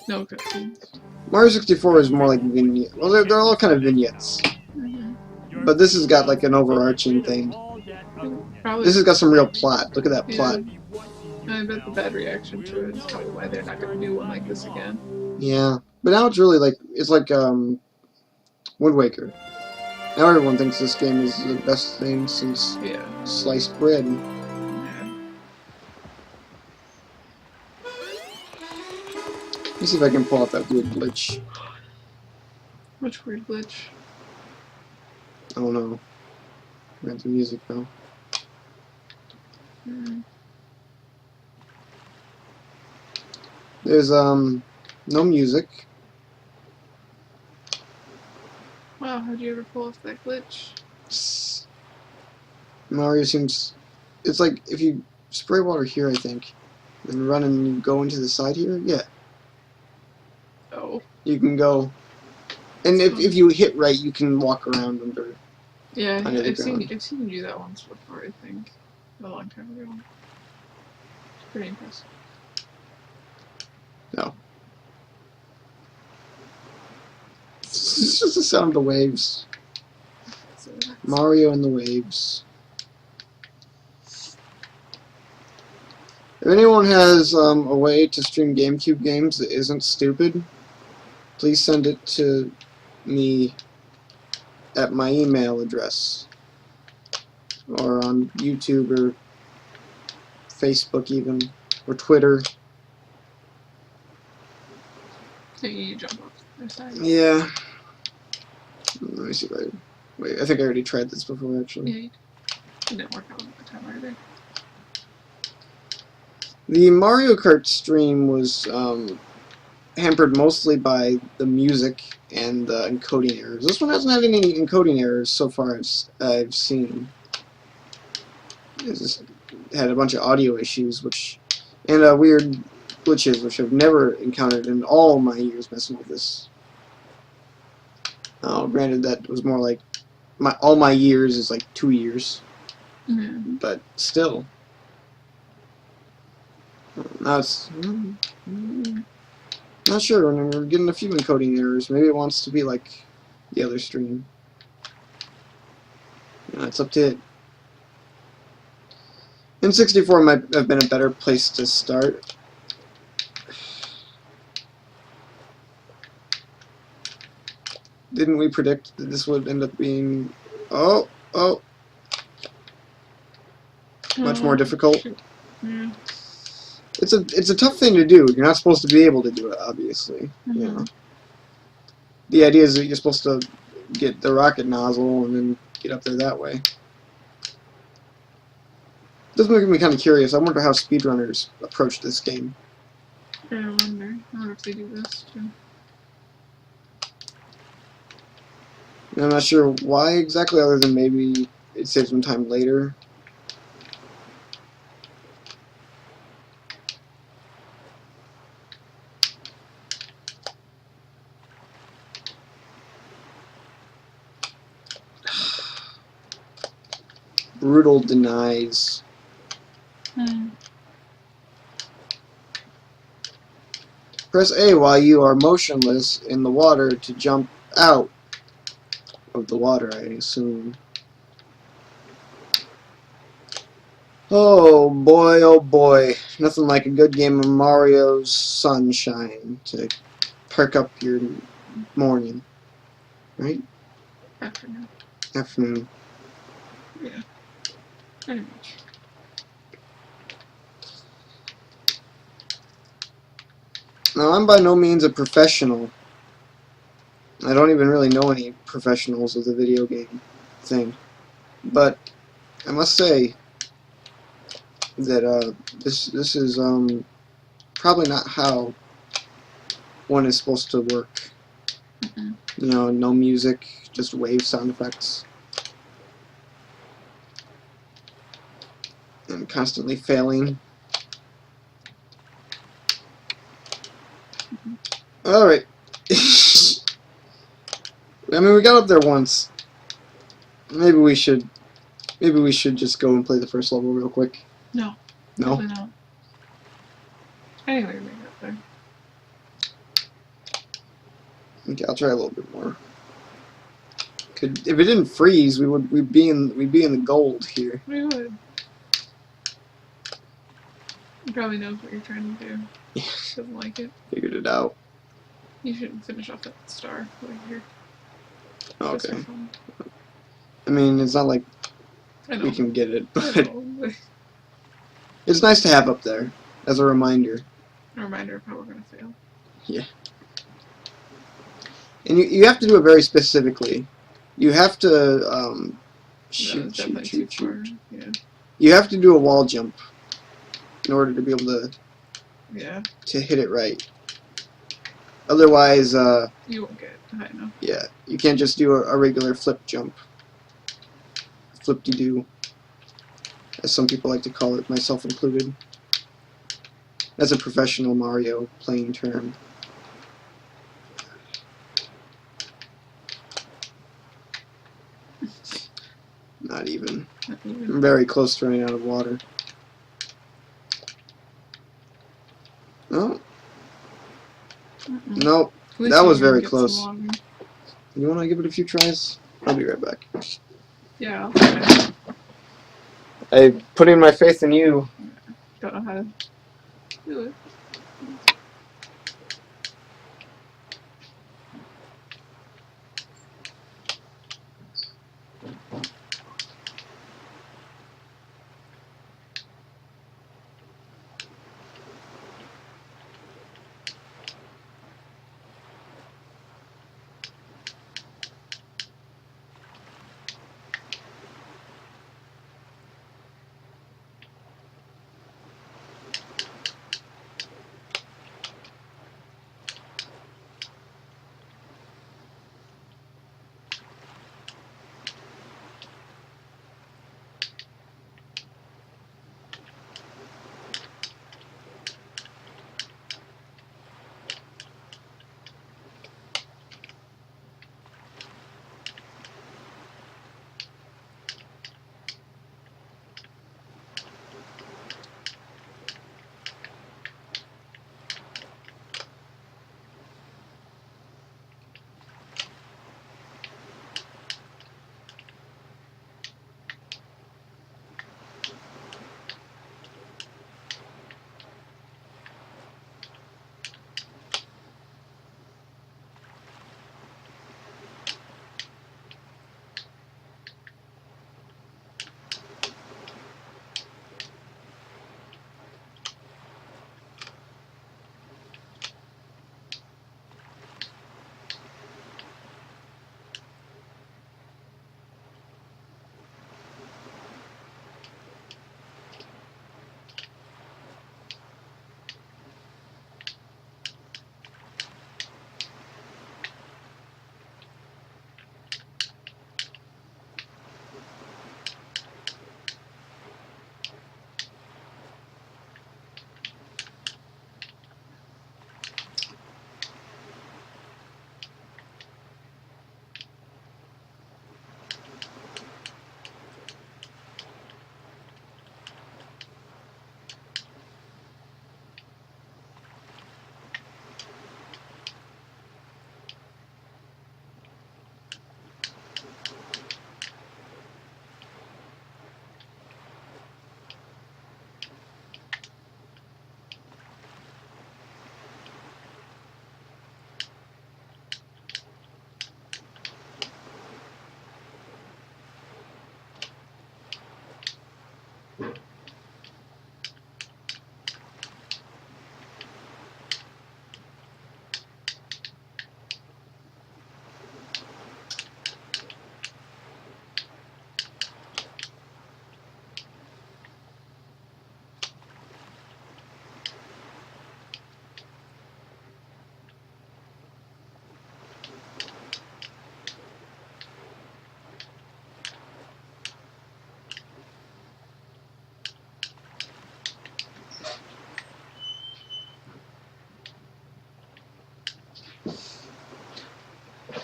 [SPEAKER 2] no cutscenes.
[SPEAKER 1] Mario 64 is more like vignette. Well, they're all kind of vignettes.
[SPEAKER 2] Mm-hmm.
[SPEAKER 1] But this has got like an overarching thing.
[SPEAKER 2] Probably.
[SPEAKER 1] This has got some real plot. Look at that
[SPEAKER 2] Yeah.
[SPEAKER 1] plot.
[SPEAKER 2] I bet the bad reaction to it is probably why they're not going to do one like this again.
[SPEAKER 1] Yeah, but now it's really like Wind Waker. Now everyone thinks this game is the best thing since
[SPEAKER 2] Yeah.
[SPEAKER 1] sliced bread.
[SPEAKER 2] Yeah.
[SPEAKER 1] Let me see if I can pull out that weird glitch.
[SPEAKER 2] Which weird glitch?
[SPEAKER 1] Oh no. Ran the music though.
[SPEAKER 2] Hmm.
[SPEAKER 1] There's no music.
[SPEAKER 2] Wow, how'd you ever pull off that glitch?
[SPEAKER 1] Mario seems... It's like if you spray water here, I think, then run and you go into the side here, yeah.
[SPEAKER 2] Oh.
[SPEAKER 1] You can go... And if you hit right, you can walk around under...
[SPEAKER 2] Yeah,
[SPEAKER 1] Under the
[SPEAKER 2] I've seen
[SPEAKER 1] ground.
[SPEAKER 2] you do that once before, I think. A long time ago. Pretty impressive.
[SPEAKER 1] No. It's just the sound of the waves.
[SPEAKER 2] So,
[SPEAKER 1] Mario and the waves. If anyone has a way to stream GameCube games that isn't stupid, please send it to me at my email address, or on YouTube, or Facebook even, or Twitter.
[SPEAKER 2] So you jump off the side.
[SPEAKER 1] Yeah. Let me see if I... Wait, I think I already tried this before, actually.
[SPEAKER 2] Yeah, it didn't work out at the time either.
[SPEAKER 1] The Mario Kart stream was hampered mostly by the music and encoding errors. This one hasn't had any encoding errors so far as I've seen. It just had a bunch of audio issues, and weird glitches, which I've never encountered in all my years messing with this. Granted, that was more like all my years is like 2 years, but still. Now it's not sure. We're getting a few encoding errors. Maybe it wants to be like the other stream. It's up to it. N64 might have been a better place to start. Didn't we predict that this would end up being much more difficult?
[SPEAKER 2] Shoot. Yeah.
[SPEAKER 1] It's a tough thing to do. You're not supposed to be able to do it, obviously. You know. The idea is that you're supposed to get the rocket nozzle and then get up there that way. This makes me kind of curious. I wonder how speedrunners approach this game.
[SPEAKER 2] I wonder if they do this too.
[SPEAKER 1] I'm not sure why exactly, other than maybe it saves them time later. Brutal denies. Press A while you are motionless in the water to jump out of the water, I assume. Oh boy. Nothing like a good game of Mario's Sunshine to perk up your morning. Right? Afternoon.
[SPEAKER 2] Yeah. Pretty much.
[SPEAKER 1] Now, I'm by no means a professional. I don't even really know any professionals of the video game thing. But I must say that this is probably not how one is supposed to work. You know, no music, just wave sound effects. And constantly failing. Alright. I mean, we got up there once. Maybe we should just go and play the first level real quick.
[SPEAKER 2] No.
[SPEAKER 1] No?
[SPEAKER 2] Definitely not. Anyway, we got there.
[SPEAKER 1] Okay, I'll try a little bit more. If it didn't freeze, we'd be in the gold here.
[SPEAKER 2] We would. He probably knows what you're trying to do. Doesn't like it.
[SPEAKER 1] Figured it out.
[SPEAKER 2] You should finish off that star over here.
[SPEAKER 1] Okay.
[SPEAKER 2] Just for fun.
[SPEAKER 1] I mean, it's not like
[SPEAKER 2] I know.
[SPEAKER 1] we can get it,
[SPEAKER 2] I
[SPEAKER 1] but
[SPEAKER 2] know, but
[SPEAKER 1] it's nice to have up there as a reminder.
[SPEAKER 2] a reminder of how we're gonna fail.
[SPEAKER 1] Yeah. And you have to do it very specifically. You have to shoot.
[SPEAKER 2] Yeah.
[SPEAKER 1] You have to do a wall jump in order to be able
[SPEAKER 2] Yeah.
[SPEAKER 1] to hit it right. Otherwise,
[SPEAKER 2] You won't get high enough.
[SPEAKER 1] yeah, you can't just do a regular flip jump. Flip-de-doo, as some people like to call it, myself included. That's a professional Mario playing term. Not even.
[SPEAKER 2] Not
[SPEAKER 1] I'm
[SPEAKER 2] even.
[SPEAKER 1] very close to running out of water. Oh, nope.
[SPEAKER 2] At least
[SPEAKER 1] That
[SPEAKER 2] you
[SPEAKER 1] was
[SPEAKER 2] can
[SPEAKER 1] very
[SPEAKER 2] get
[SPEAKER 1] close.
[SPEAKER 2] some water.
[SPEAKER 1] You want to give it a few tries? I'll be right back.
[SPEAKER 2] Yeah, I'll try.
[SPEAKER 1] I put in my faith in you.
[SPEAKER 2] Don't know how to Do it.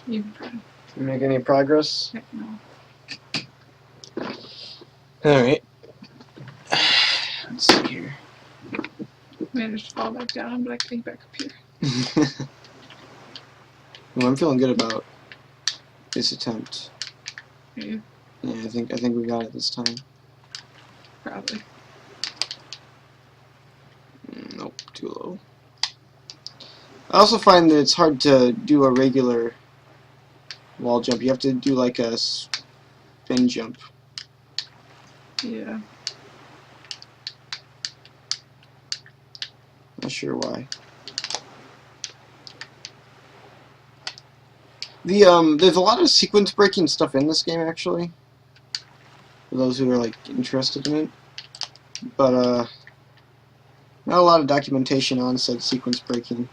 [SPEAKER 2] You can try.
[SPEAKER 1] You make any progress?
[SPEAKER 2] Heck no.
[SPEAKER 1] Alright. Let's see here.
[SPEAKER 2] Managed to fall back down, but I can get back up here.
[SPEAKER 1] Well, I'm feeling good about this attempt.
[SPEAKER 2] Yeah,
[SPEAKER 1] Yeah, I think we got it this time.
[SPEAKER 2] probably.
[SPEAKER 1] Nope, too low. I also find that it's hard to do a regular wall jump. You have to do like a spin jump.
[SPEAKER 2] Yeah.
[SPEAKER 1] Not sure why. There's a lot of sequence breaking stuff in this game actually. For those who are like interested in it. But not a lot of documentation on said sequence breaking.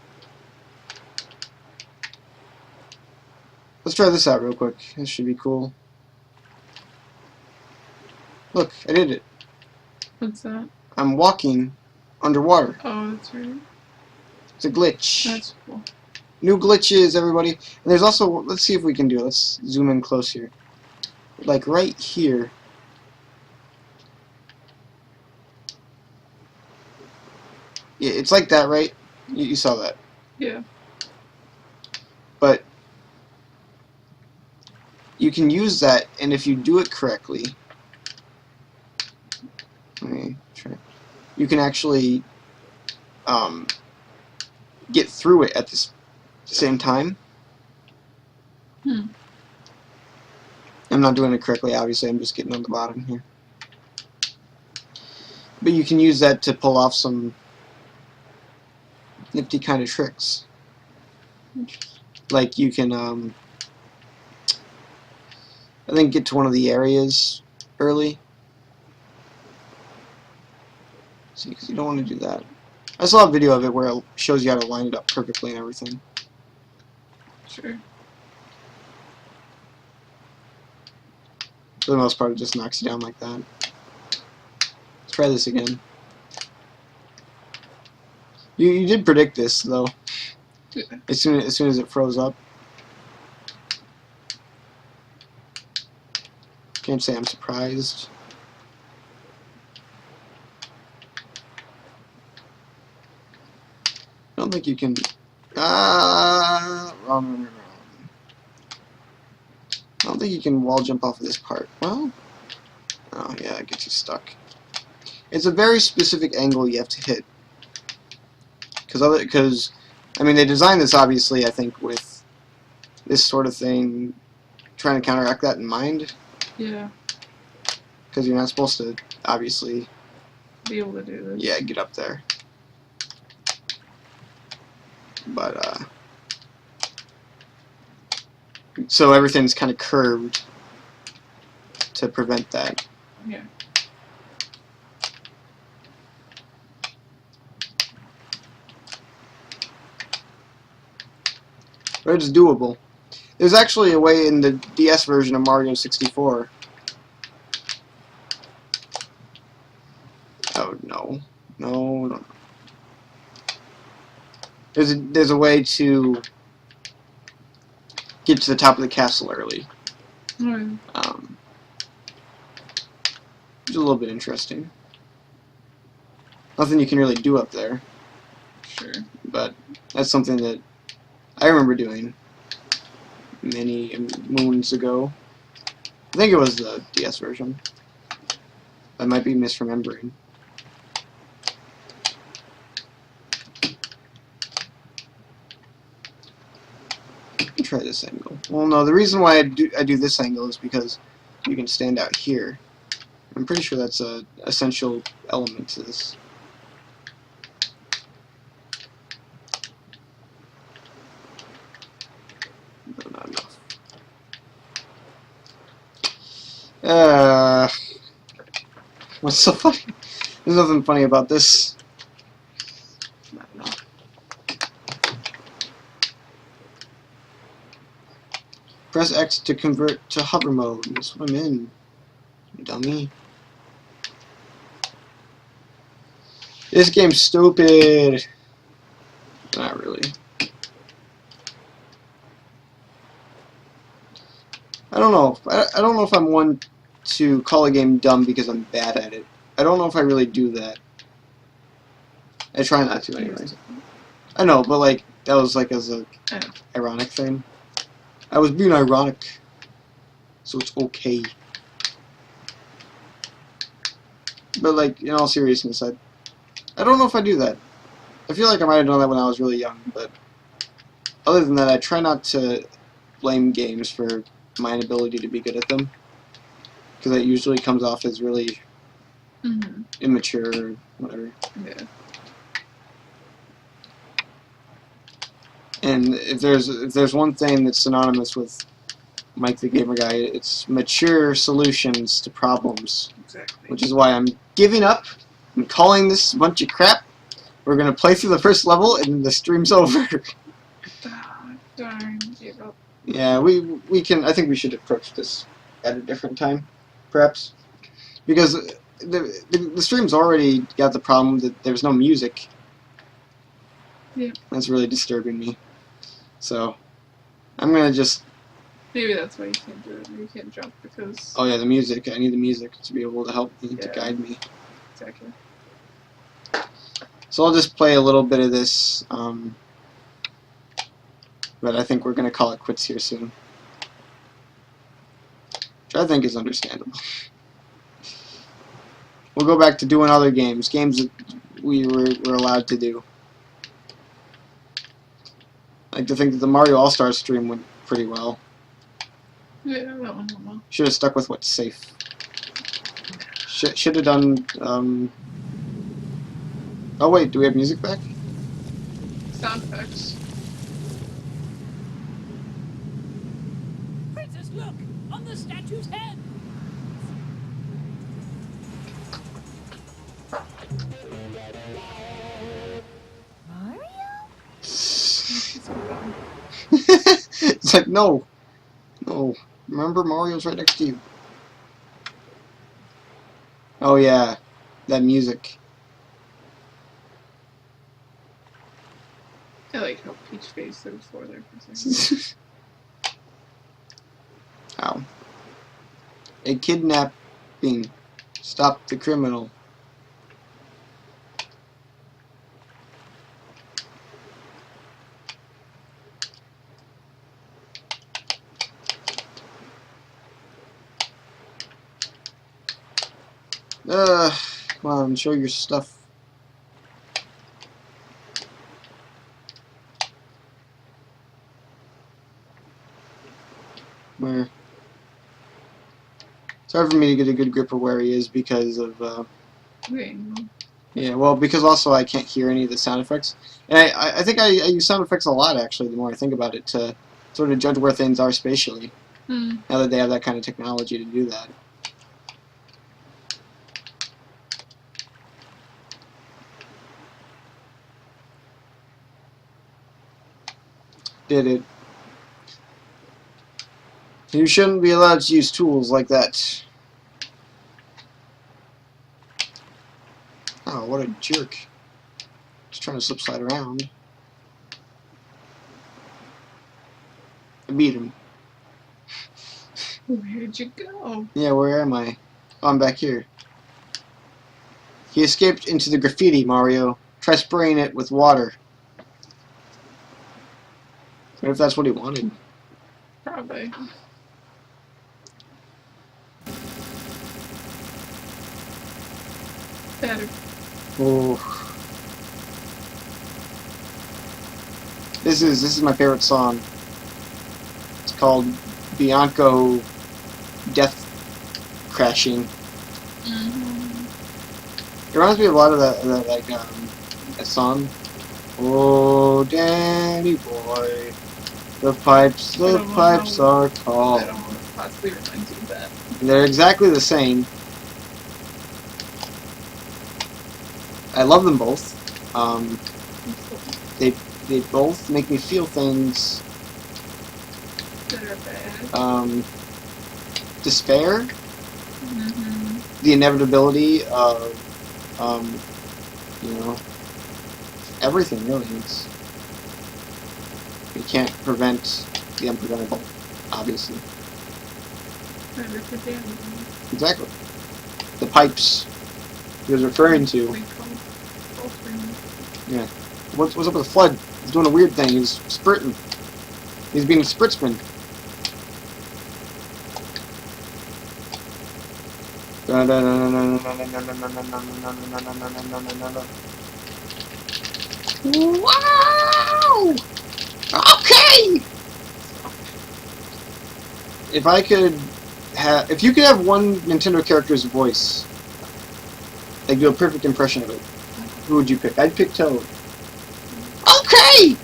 [SPEAKER 1] Let's try this out real quick. This should be cool. Look, I did it.
[SPEAKER 2] What's that?
[SPEAKER 1] I'm walking underwater.
[SPEAKER 2] Oh, that's right.
[SPEAKER 1] It's a glitch.
[SPEAKER 2] That's cool.
[SPEAKER 1] New glitches, everybody. And there's also, let's see if we can do it. Let's zoom in close here. Like right here. Yeah, it's like that, right? You saw that.
[SPEAKER 2] Yeah.
[SPEAKER 1] But you can use that, and if you do it correctly, let me try. You can actually get through it at the same time.
[SPEAKER 2] Hmm.
[SPEAKER 1] I'm not doing it correctly, obviously. I'm just getting on the bottom here. But you can use that to pull off some nifty kind of tricks. Like you can, I think, get to one of the areas early. See, because you don't want to do that. I saw a video of it where it shows you how to line it up perfectly and everything.
[SPEAKER 2] Sure.
[SPEAKER 1] For the most part, it just knocks you down like that. Let's try this again. You did predict this though.
[SPEAKER 2] Yeah.
[SPEAKER 1] As soon as it froze up. Can't say I'm surprised. I don't think you can. Wrong. I don't think you can wall jump off of this part. Well, oh yeah, it gets you stuck. It's a very specific angle you have to hit. Because I mean, they designed this obviously, I think, with this sort of thing, trying to counteract that in mind.
[SPEAKER 2] Yeah.
[SPEAKER 1] Because you're not supposed to, obviously,
[SPEAKER 2] Be able to do this.
[SPEAKER 1] yeah, get up there. But so everything's kind of curved to prevent that.
[SPEAKER 2] Yeah.
[SPEAKER 1] But it's doable. There's actually a way in the DS version of Mario 64. Oh no, no. There's a way to get to the top of the castle early.
[SPEAKER 2] Alright.
[SPEAKER 1] Which is a little bit interesting. Nothing you can really do up there,
[SPEAKER 2] Sure.
[SPEAKER 1] but that's something that I remember doing many moons ago. I think it was the DS version. I might be misremembering. Let me try this angle. Well, no, the reason why I do this angle is because you can stand out here. I'm pretty sure that's a essential element to this. No, not enough. What's so funny? There's nothing funny about this. Not enough. Press X to convert to hover mode. That's what I'm in. Dummy. This game's stupid. Not really. I don't know. I don't know if I'm one to call a game dumb because I'm bad at it. I don't know if I really do that. I try not to anyway. I know, but like that was like as a ironic thing. I was being ironic, so it's okay. But like in all seriousness, I don't know if I do that. I feel like I might have done that when I was really young, but other than that, I try not to blame games for my inability to be good at them, because that usually comes off as really immature or whatever.
[SPEAKER 2] Yeah.
[SPEAKER 1] And if there's one thing that's synonymous with Mike the Gamer Guy, it's mature solutions to problems.
[SPEAKER 2] Exactly.
[SPEAKER 1] Which is why I'm giving up. I'm calling this a bunch of crap. We're gonna play through the first level and the stream's over.
[SPEAKER 2] Darn, gave up.
[SPEAKER 1] Yeah, we can. I think we should approach this at a different time, perhaps, because the stream's already got the problem that there's no music.
[SPEAKER 2] Yeah.
[SPEAKER 1] That's really disturbing me. So I'm gonna just.
[SPEAKER 2] Maybe that's why you can't do it. You can't jump because.
[SPEAKER 1] Oh yeah, the music. I need the music to be able to help me, to
[SPEAKER 2] Yeah.
[SPEAKER 1] guide me.
[SPEAKER 2] Exactly.
[SPEAKER 1] So I'll just play a little bit of this, but I think we're going to call it quits here soon. Which I think is understandable. We'll go back to doing other games that we were allowed to do. like to think that the Mario All-Star stream went pretty well.
[SPEAKER 2] Yeah, that one went well.
[SPEAKER 1] Should have stuck with what's safe. Should have done. Oh wait, do we have music back?
[SPEAKER 2] Sound effects.
[SPEAKER 6] Princess, look! On the statue's head!
[SPEAKER 3] Mario?
[SPEAKER 2] She's so dumb.
[SPEAKER 1] It's like no. Remember, Mario's right next to you. Oh yeah, that music.
[SPEAKER 2] I like how Peach phased through the floor there for a second.
[SPEAKER 1] Ow. A kidnapping. Stop the criminal. Come on, show your stuff. Where? It's hard for me to get a good grip of where he is because of,
[SPEAKER 2] Okay, well,
[SPEAKER 1] yeah, well, because also I can't hear any of the sound effects. And I think I use sound effects a lot, actually, the more I think about it, to sort of judge where things are spatially, now that they have that kind of technology to do that. Did it. You shouldn't be allowed to use tools like that. Oh, what a jerk. Just trying to slip slide around. I beat him.
[SPEAKER 2] where'd you go?
[SPEAKER 1] Yeah, where am I? Oh, I'm back here. He escaped into the graffiti, Mario. Try spraying it with water. What if that's what he wanted?
[SPEAKER 2] Probably. Better.
[SPEAKER 1] Oh. This is my favorite song. It's called Bianco Death Crashing. It reminds me a lot of that that song. Oh, Danny boy, the pipes are
[SPEAKER 2] I
[SPEAKER 1] called.
[SPEAKER 2] don't want to possibly remind you of that.
[SPEAKER 1] They're exactly the same. I love them both. They both make me feel things.
[SPEAKER 2] Good or bad.
[SPEAKER 1] Despair, the inevitability of, you know, everything really. You can't prevent the unpreventable, obviously.
[SPEAKER 2] Better for damage.
[SPEAKER 1] Exactly. The pipes he was referring to. Yeah. What's up with the flood? He's doing a weird thing. He's spurting. He's being a spritzman. Wow! Okay! If I could have... If you could have one Nintendo character's voice, like do a perfect impression of it, who would you pick? I'd pick Toad. Okay!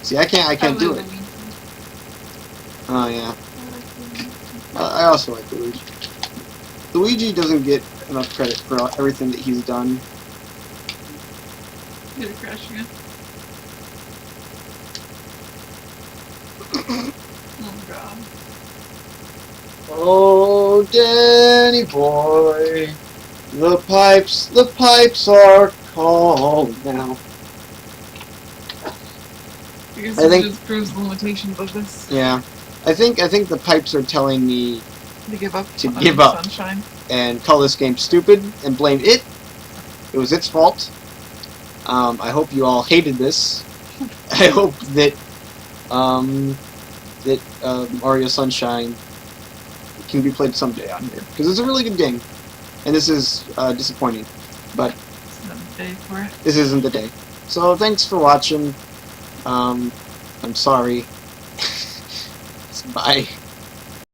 [SPEAKER 1] See, I can't do it. Oh, yeah. I also like Luigi. Luigi doesn't get enough credit for everything that he's done.
[SPEAKER 2] Get it crashing it. Oh god.
[SPEAKER 1] Oh, Danny boy, the pipes are cold now.
[SPEAKER 2] I guess
[SPEAKER 1] I
[SPEAKER 2] it
[SPEAKER 1] think-
[SPEAKER 2] just proves the limitations of this.
[SPEAKER 1] Yeah, I think the pipes are telling me
[SPEAKER 2] To give up.
[SPEAKER 1] To
[SPEAKER 2] on
[SPEAKER 1] give up.
[SPEAKER 2] Sunshine.
[SPEAKER 1] and call this game stupid and blame it. It was its fault. I hope you all hated this. I hope that Mario Sunshine can be played someday on here, because it's a really good game, and this is disappointing, but
[SPEAKER 2] It's another day for it.
[SPEAKER 1] this isn't the day. So thanks for watching. I'm sorry. Bye.